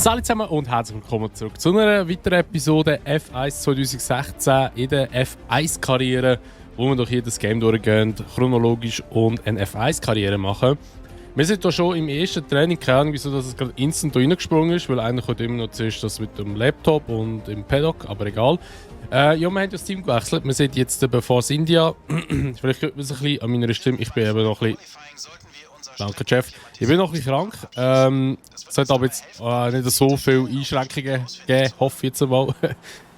Salut zusammen und herzlich willkommen zurück zu einer weiteren Episode F1 2016 in der F1-Karriere, wo wir durch jedes Game durchgehen, chronologisch und eine F1-Karriere machen. Wir sind hier schon im ersten Training, keine Ahnung, wieso dass es gerade instant reingesprungen ist, weil eigentlich kommt immer noch zuerst das mit dem Laptop und im Paddock, aber egal. Ja, wir haben das Team gewechselt, wir sind jetzt bei Force India. Vielleicht hört man es ein bisschen an meiner Stimme, ich bin eben noch ein bisschen... Danke, Chef. Ich bin noch ein bisschen krank. Es hat aber jetzt nicht so viele Einschränkungen gegeben, hoffe ich jetzt einmal.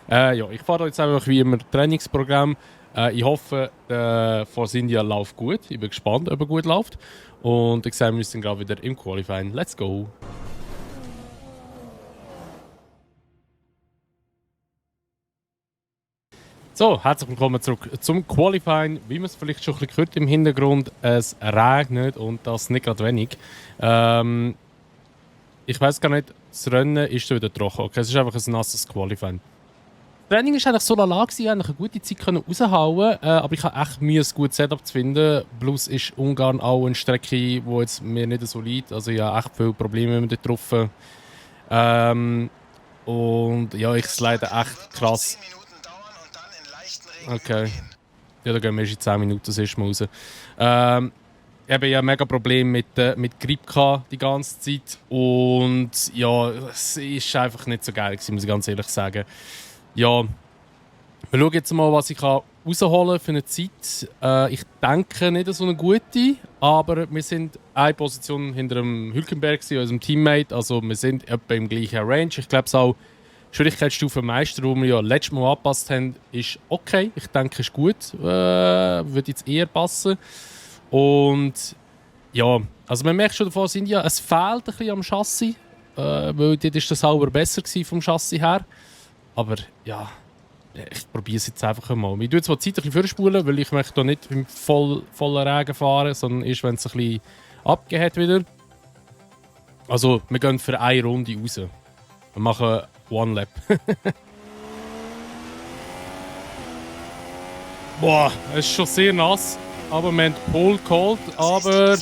Ja, ich fahre jetzt einfach wie immer Trainingsprogramm. Ich hoffe, Force India läuft gut. Ich bin gespannt, ob er gut läuft. Und ich sehe, wir sind gerade wieder im Qualifying. Let's go! So, herzlich willkommen zurück zum Qualifying. Wie man es vielleicht schon ein bisschen gehört im Hintergrund, es regnet und das nicht gerade wenig. Ich weiß gar nicht, das Rennen ist wieder trocken. Okay, es ist einfach ein nasses Qualifying. Das Training war eigentlich so lala, ich konnte eine gute Zeit raushauen, aber ich habe echt Mühe, ein gutes Setup zu finden. Plus ist Ungarn auch eine Strecke, die jetzt mir nicht so liegt. Also ich habe echt viele Probleme mit drauf. Und ja, ich slide echt krass. Okay. Ja, da gehen wir erst in 10 Minuten das erste Mal raus. Ich habe ja mega Probleme mit Grip die ganze Zeit. Und ja, es ist einfach nicht so geil gewesen, muss ich ganz ehrlich sagen. Ja, wir schauen jetzt mal, was ich rausholen kann für eine Zeit. Ich denke nicht so eine gute, aber wir sind eine Position hinter dem Hülkenberg, unserem Teammate. Also wir sind etwa im gleichen Range. Ich glaube es auch. Schwierigkeitsstufe Meister, die wir ja letztes Mal angepasst haben, ist okay. Ich denke, ist gut. Würde jetzt eher passen. Und ja, also man merkt schon davon, es fehlt ein bisschen am Chassis. Weil dort ist das sauber besser vom Chassis her. Aber ja, ich probiere es jetzt einfach einmal. Ich tue jetzt mal die Zeit ein bisschen vorspulen, weil ich möchte hier nicht im vollen Regen fahren, sondern erst, wenn es ein bisschen abgeht wieder. Also, wir gehen für eine Runde raus. Wir machen One Lap. Boah, es ist schon sehr nass. Aber wir haben Pole geholt, aber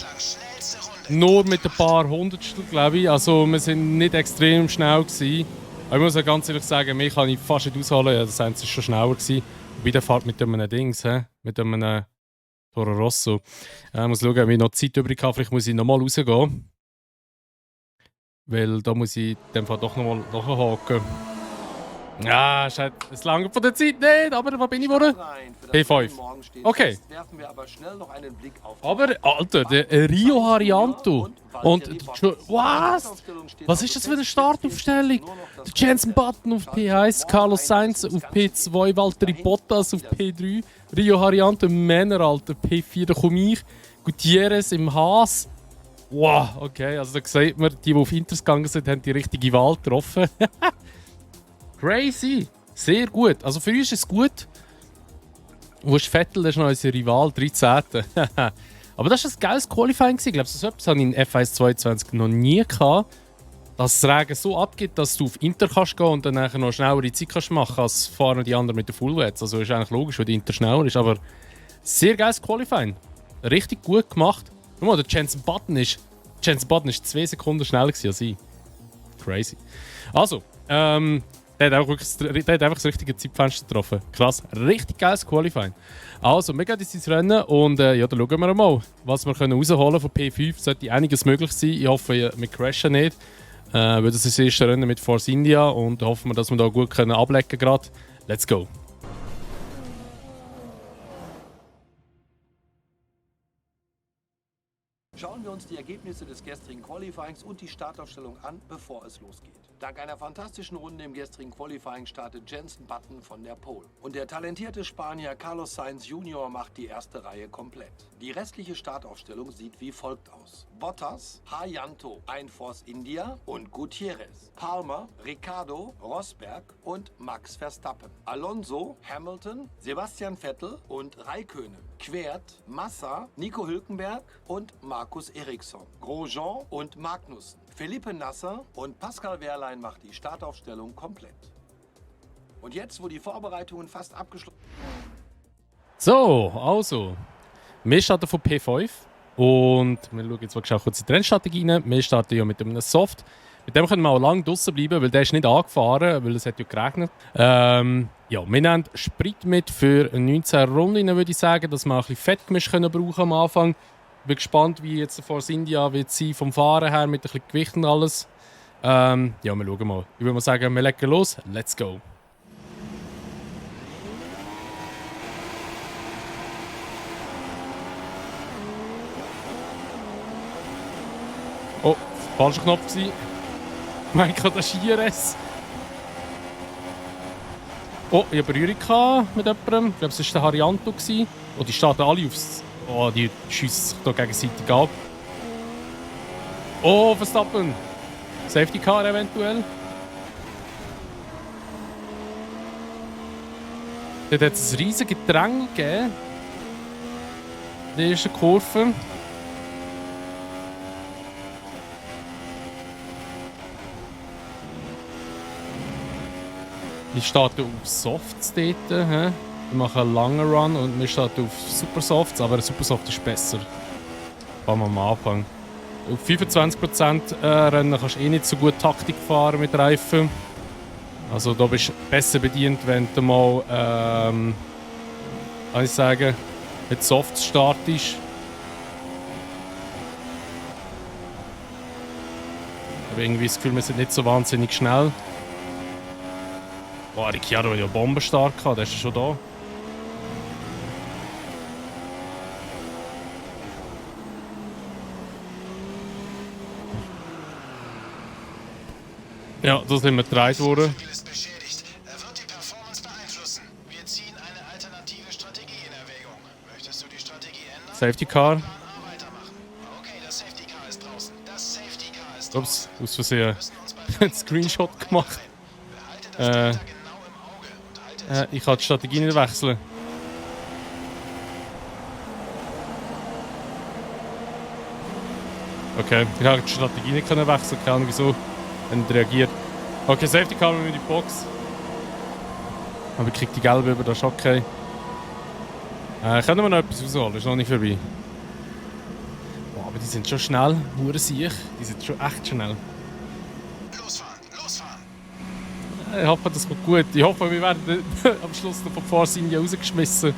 nur mit ein paar Hundertstel, glaube ich. Also wir sind nicht extrem schnell gewesen. Aber ich muss ja ganz ehrlich sagen, mich kann ich fast nicht ausholen. Ja, das war schon schneller gewesen. Bei der Fahrt mit einem Dings, mit einem Toro Rosso. Ich muss schauen, ob ich noch Zeit übrig habe. Vielleicht muss ich nochmal rausgehen. Weil da muss ich in dem Fall doch nochmal nachhaken. Ja, es lange von der Zeit nicht, aber wo bin ich geworden? P5. Okay. Aber, Alter, der Rio Haryanto. Und was ist das für eine Startaufstellung? Der Jenson Button auf P1, Carlos Sainz auf P2, Valtteri Bottas auf P3, Rio Haryanto im Männer, Alter, P4, da komme ich, Gutierrez im Haas. Wow, okay, also da sieht man, die auf Inters gegangen sind, haben die richtige Wahl getroffen. Crazy! Sehr gut. Also für uns ist es gut. Wo ist Vettel? Das ist noch unser Rival, 13. Aber das war ein geiles Qualifying. Ich glaube, so etwas habe ich in F1 22 noch nie gehabt. Dass das Regen so abgeht, dass du auf Inter kannst gehen und dann nachher noch schnellere Zeit kannst machen, als fahren die anderen mit der Fullwets. Also ist eigentlich logisch, weil die Inter schneller ist. Aber sehr geiles Qualifying. Richtig gut gemacht. Schau mal, der Jenson Button ist 2 Sekunden schneller als ich. Crazy. Also, der hat einfach das richtige Zeitfenster getroffen. Krass, richtig geiles Qualifying. Also, wir gehen jetzt ins Rennen und ja, dann schauen wir mal, was wir rausholen können von P5. Sollte einiges möglich sein. Ich hoffe, wir crashen nicht. Weil das ist das erste Rennen mit Force India und hoffen wir, dass wir da gut ablecken können. Let's go! Schauen wir uns die Ergebnisse des gestrigen Qualifyings und die Startaufstellung an, bevor es losgeht. Dank einer fantastischen Runde im gestrigen Qualifying startet Jenson Button von der Pole. Und der talentierte Spanier Carlos Sainz Jr. macht die erste Reihe komplett. Die restliche Startaufstellung sieht wie folgt aus. Bottas, Haryanto, ein Force India und Gutierrez. Palmer, Ricciardo, Rosberg und Max Verstappen. Alonso, Hamilton, Sebastian Vettel und Räikkönen. Quert, Massa, Nico Hülkenberg und Markus Eriksson. Grosjean und Magnussen. Felipe Nasser und Pascal Wehrlein macht die Startaufstellung komplett. Und jetzt, wo die Vorbereitungen fast abgeschlossen sind. So, also. Wir starten von P5 und wir schauen jetzt mal kurz in die Rennstrategie rein. Wir starten ja mit einem Soft. Mit dem können wir auch lange draußen bleiben, weil der ist nicht angefahren, weil es hat ja geregnet. Ja, wir nehmen Sprit mit für 19 Runden, würde ich sagen, dass wir ein bisschen Fettgemisch können brauchen am Anfang. Ich bin gespannt, wie jetzt Force India wird sein vom Fahren her, mit ein bisschen Gewicht und alles. Ja, wir schauen mal. Ich würde mal sagen, wir legen los. Let's go. Oh, falscher Knopf gewesen. Mein Gott, das ist IRS. Oh, ich hatte Berührung mit jemandem. Ich glaube, es war der Harianto. Oh, die starten alle aufs... Oh, die schiessen sich hier gegenseitig ab. Oh, Verstappen. Safety Car eventuell. Dort hat es ein riesiges Gedränge gegeben. In der ersten Kurve. Ich starte auf Softs dort. Wir machen einen langen Run und wir starten auf Super Softs, aber Super Soft ist besser. Fangen wir am Anfang. Auf 25% Rennen kannst du eh nicht so gut Taktik fahren mit Reifen. Also da bist du besser bedient, wenn du mal, kann ich sagen, mit Softs startest. Aber irgendwie das Gefühl, wir sind nicht so wahnsinnig schnell. Boah, Ricciardo hat ja bombenstark gehabt, der ist schon da. Ja, da sind wir gedreht worden. Safety Car. Ups, aus Versehen einen Screenshot gemacht. Ich kann die Strategie nicht wechseln. Okay, ich habe die Strategie nicht wechseln, keine Ahnung wieso. Wenn er reagiert. Okay, Safety Car in die Box. Aber ich kriege die gelbe über, das ist okay. Können wir noch etwas rausholen? Ist noch nicht vorbei. Oh, aber die sind schon schnell. Hure Siech. Die sind schon echt schnell. Losfahren, losfahren! Ich hoffe, das geht gut. Ich hoffe, wir werden am Schluss noch von Force India rausgeschmissen.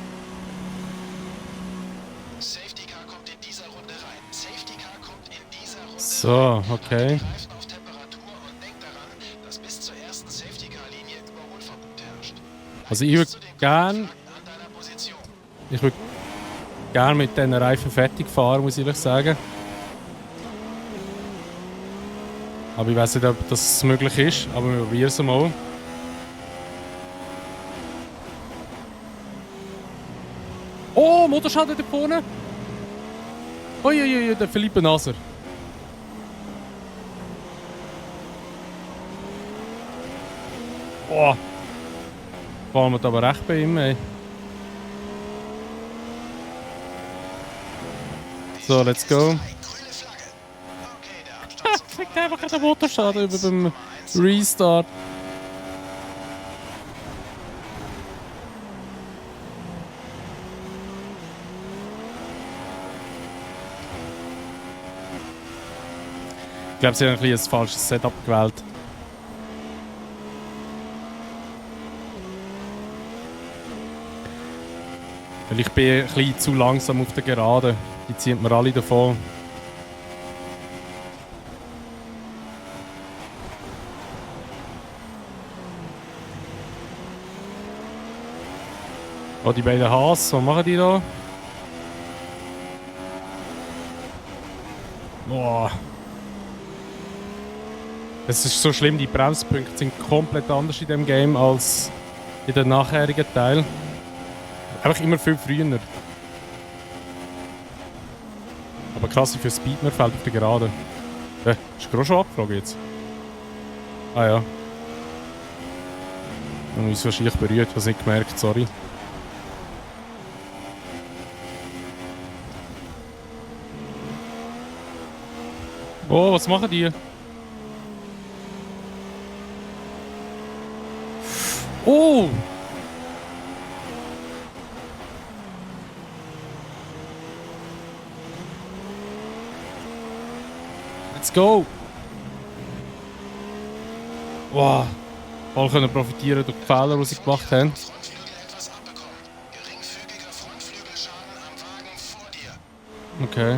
Safety Car kommt in dieser Runde rein. Safety Car kommt in dieser Runde So, rein. okay. Greifen auf Temperatur und denkt daran, dass bis zur ersten Safety Car Linie Überholverbot herrscht. Also ich würde gerne mit diesen Reifen fertig fahren, muss ich ehrlich sagen. Aber ich weiß nicht, ob das möglich ist, aber wir probieren es mal. Oh, Motorschaden da vorne! Uiuiui, der Philippe Nasser. Oh! Fahren wir aber recht bei ihm, ey. So, let's go. Kriegt einfach den Motorschaden über beim Restart. Ich glaube, sie haben ein bisschen ein falsches Setup gewählt. Weil ich bin ein bisschen zu langsam auf der Gerade. Die ziehen mir alle davon. Oh, die beiden Haas, was machen die da? Boah. Es ist so schlimm, die Bremspunkte sind komplett anders in dem Game als in den nachherigen Teil. Einfach immer viel früher. Aber krass, wie viel Speed mir fällt auf der Gerade. Ist gerade schon abgeflogen jetzt? Ah ja. Und uns wahrscheinlich berührt, ich habe es nicht gemerkt, sorry. Oh, was machen die? Oh! Let's go! wow, voll können profitieren durch die Fehler, die sie gemacht haben. Frontflügel etwas abbekommen. Geringfügiger Frontflügelschaden am Wagen vor dir. Okay.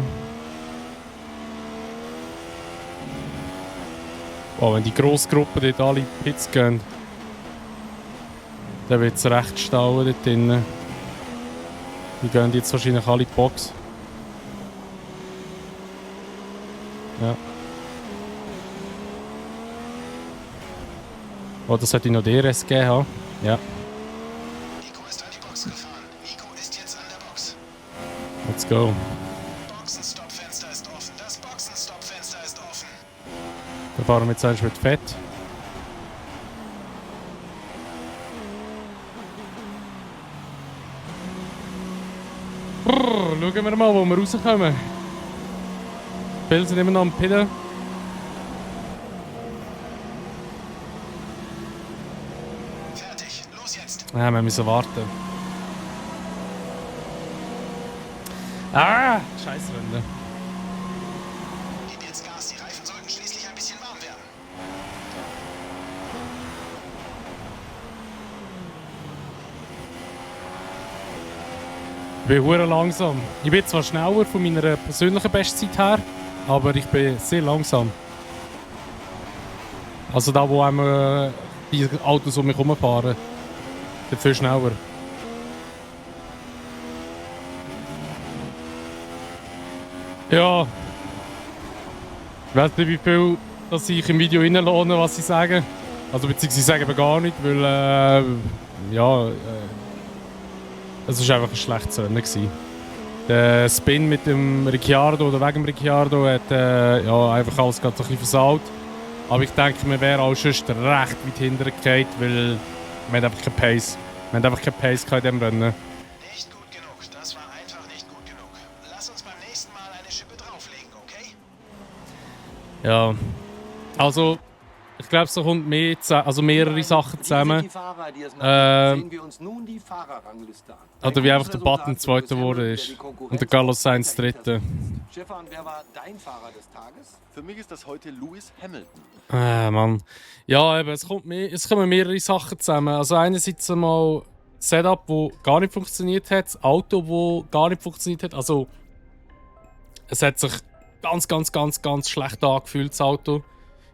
Oh, wenn die grosse Gruppe dort alle Pits gehen, dann wird es recht stauen dort drinnen. Die gehen jetzt wahrscheinlich alle in die Box. Ja. Oh, das sollte noch DRS gegeben haben. Ja, Nico ist an die Box gefahren. Nico ist jetzt an der Box. let's go. Boxenstoppfenster ist offen. Das Boxenstoppfenster ist offen. Dann fahren wir jetzt eigentlich mit Fett. Brrr, schauen wir mal, wo wir rauskommen. Viele sind immer noch am Pidden. Fertig. Los jetzt. Ja, wir müssen warten. Ah! Scheiße, Wände. Gib jetzt Gas. Die Reifen sollten schließlich ein bisschen warm werden. Ich bin hure langsam. Ich bin zwar schneller von meiner persönlichen Bestzeit her, aber ich bin sehr langsam. Also da, wo einem die Autos um mich herumfahren, sind viel schneller. Ja. Ich weiß nicht, wie viel dass ich im Video reinlohne, was sie sagen. Also beziehungsweise sie sagen eben gar nicht, weil es war einfach ein schlechtes Rennen gewesen. Der Spin mit dem Ricciardo oder wegen dem Ricciardo hat einfach alles gerade so ein bisschen versaut. Aber ich denke, wir wären auch sonst recht weit hinterher gefallen, weil wir haben einfach keine Pace. Wir haben einfach keine Pace in diesem Rennen. Nicht gut genug. Das war einfach nicht gut genug. Lass uns beim nächsten Mal eine Schippe drauflegen, okay? Ja, also ich glaube, es kommt mehrere Sachen zusammen. Sehen wir uns nun die Fahrerrangliste an. Oder wie einfach der Button Zweiter geworden ist und der Carlos Sainz Dritter. Stefan, wer war dein Fahrer des Tages? Für mich ist das heute Lewis Hamilton. Mann. Ja, eben, es kommen mehrere Sachen zusammen. Also einerseits einmal das Setup, das gar nicht funktioniert hat, das Auto, das gar nicht funktioniert hat. Also es hat sich ganz schlecht angefühlt, das Auto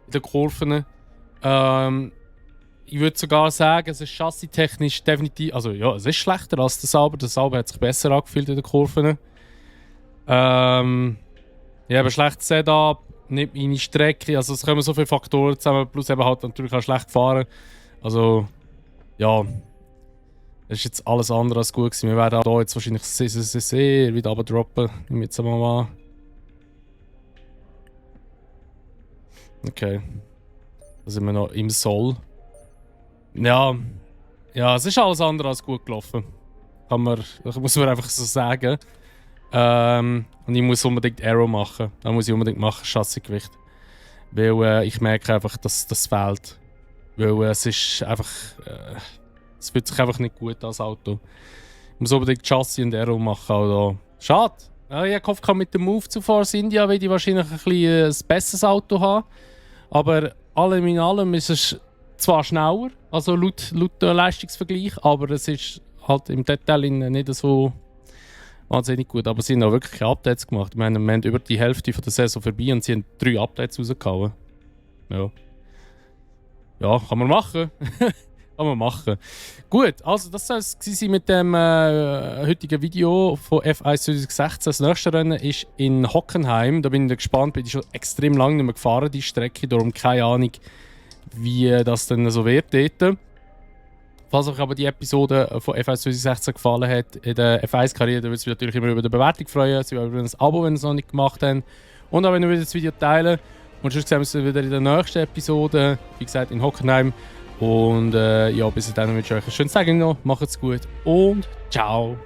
in den Kurven. Ich würde sogar sagen, es ist chassistechnisch definitiv, also ja, es ist schlechter als das Sauber. Das Sauber hat sich besser angefühlt in den Kurven. Ja, aber schlechtes Setup, nicht meine Strecke, also es kommen so viele Faktoren zusammen, plus eben halt natürlich auch schlecht gefahren. Also, ja, es ist jetzt alles andere als gut gewesen. Wir werden auch hier jetzt wahrscheinlich sehr wieder runterdroppen. Nehmen wir jetzt mal an. Okay. Da sind wir noch im Soll. Ja, es ist alles andere als gut gelaufen. Das muss man einfach so sagen. Und ich muss unbedingt Aero machen. Das muss ich unbedingt machen, Chassisgewicht. Weil ich merke einfach, dass das fehlt. Weil es ist einfach... es fühlt sich einfach nicht gut an, das Auto. Ich muss unbedingt Chassis und Aero machen. Also. Schade. Ja, ich hoffe, mit dem Move zu Force India werde ich wahrscheinlich ein bisschen ein besseres Auto haben. Aber allem in allem ist es zwar schneller, also laut Leistungsvergleich, aber es ist halt im Detail nicht so wahnsinnig gut. Aber sie haben auch wirklich Updates gemacht. Ich meine, wir haben über die Hälfte von der Saison vorbei und sie haben 3 Updates rausgehauen. Ja. Ja, kann man machen. Kann man machen. Gut, also das soll es sein mit dem heutigen Video von F1 2016. Das nächste Rennen ist in Hockenheim. Da bin ich gespannt, bin ich schon extrem lange nicht mehr gefahren, die Strecke. Darum keine Ahnung, wie das dann so wird dort. Falls euch aber die Episode von F1 2016 gefallen hat, in der F1-Karriere, dann würde ich mich natürlich immer über die Bewertung freuen. Sie über ein Abo, wenn ihr es noch nicht gemacht habt. Und auch wenn ihr das Video teilen. Und sonst sehen wir uns wieder in der nächsten Episode, wie gesagt, in Hockenheim. Und ja, bis dahin wünsche ich euch einen schönen Tag noch. Macht's gut und ciao!